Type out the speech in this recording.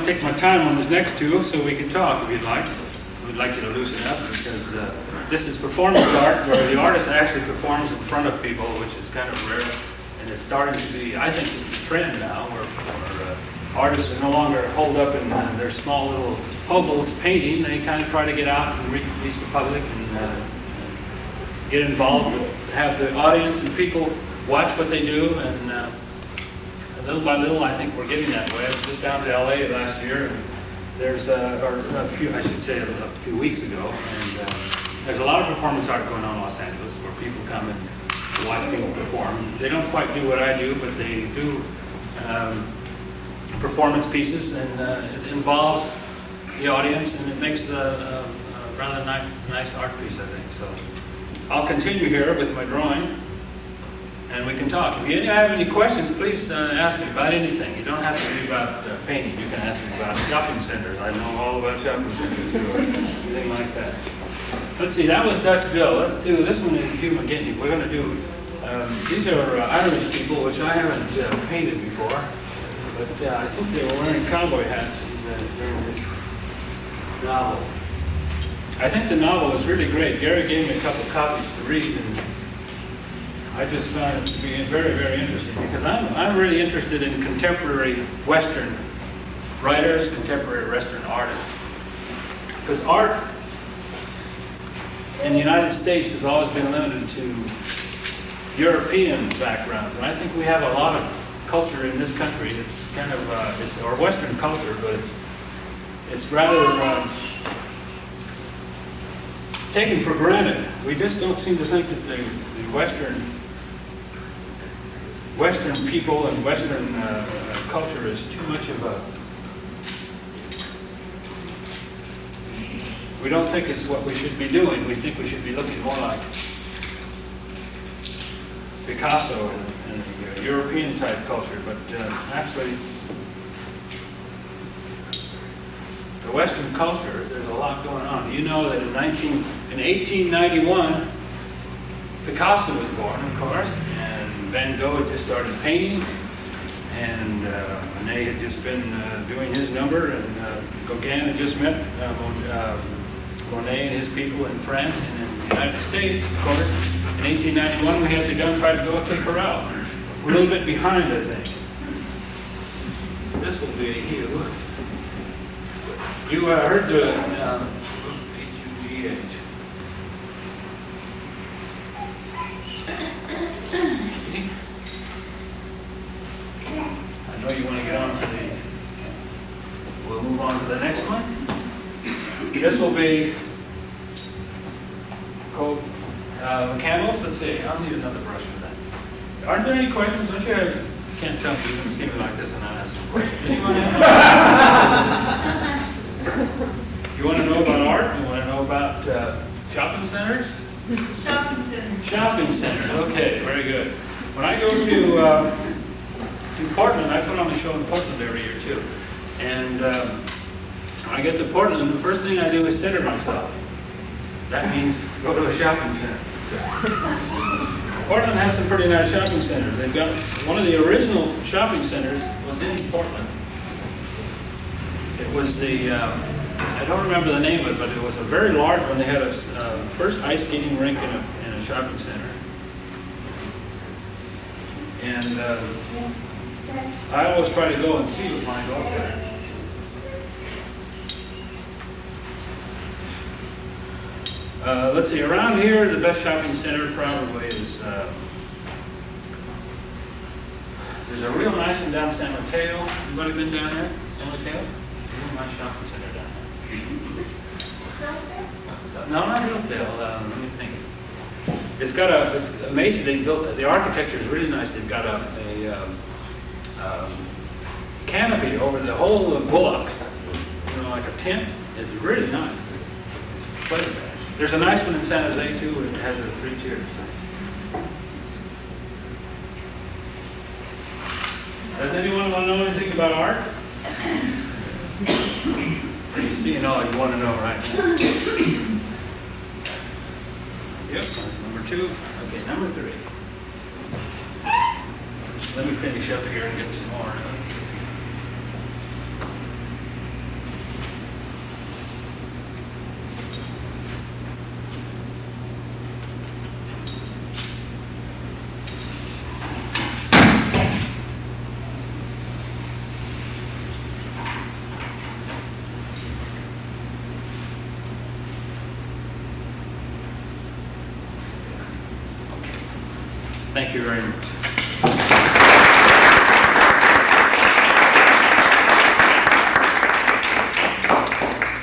take my time on this next two so we can talk if you'd like. We'd like you to loosen up because this is performance art where the artist actually performs in front of people, which is kind of rare. And it's starting to be, I think, it's a trend now where artists are no longer holed up in their small little hovels painting. They kind of try to get out and reach the public and get involved, have the audience and people watch what they do. And little by little, I think we're getting that way. I was just down to LA last year, and there's or a few, I should say, a few weeks ago, and there's a lot of performance art going on in Los Angeles where people come and watch people perform. They don't quite do what I do, but they do performance pieces, and it involves the audience, and it makes a rather nice art piece, I think. So I'll continue here with my drawing, and we can talk. If you have any questions, please ask me about anything. You don't have to be about painting. You can ask me about shopping centers. I know all about shopping centers or anything like that. Let's see, that was Dutch Bill. Let's do, this one is Hugh McGinty. We're going to do, these are Irish people, which I haven't painted before, but I think they were wearing cowboy hats during this novel. I think the novel is really great. Gary gave me a couple copies to read, and I just found it to be very, very interesting because I'm really interested in contemporary Western writers, contemporary Western artists. Because art in the United States has always been limited to European backgrounds, and I think we have a lot of culture in this country. It's kind of it's our Western culture, but it's rather taken for granted. We just don't seem to think that the Western people and Western culture is too much of a. We don't think it's what we should be doing. We think we should be looking more like Picasso and the European type culture, but actually the Western culture, there's a lot going on. You know that in 1891, Picasso was born, of course, and Van Gogh had just started painting, and Monet had just been doing his number, and Gauguin had just met Monet and his people in France and in the United States, of course. In 1891, we had begun trying to go kick her out. We're a little bit behind, I think. This will be a Hugh. You heard the H-U-G-H. I know you want to get on to the, we'll move on to the next one. This will be called candles. Let's see, I'll need another brush for that. Aren't there any questions? Don't you have, you can't tell me, you can see me like this and not ask some questions. Anyone have? You want to know about art? You want to know about shopping centers? Shopping centers. Shopping centers, okay, very good. When I go to Portland, I put on a show in Portland every year too. And when I get to Portland, the first thing I do is center myself. That means go to a shopping center. Portland has some pretty nice shopping centers. They've got one of the original shopping centers was in Portland. It was the, I don't remember the name of it, but it was a very large one. They had a first ice skating rink in a shopping center. And I always try to go and see it when I go up there. Let's see, around here, the best shopping center probably is, there's a real nice one down San Mateo. Anybody been down there? San Mateo? Real nice shopping center down there. No, not Hillsdale. Let me think. It's got it's amazing. They built, the architecture is really nice. They've got a canopy over the whole of bullocks. You know, like a tent. It's really nice. It's quite bad. There's a nice one in San Jose too. It has 3 tiers. Does anyone want to know anything about art? You see, all you want to know right now. Yep, that's number 2. Okay, number 3. Let me finish up here and get some more. Let's see. thank you very much.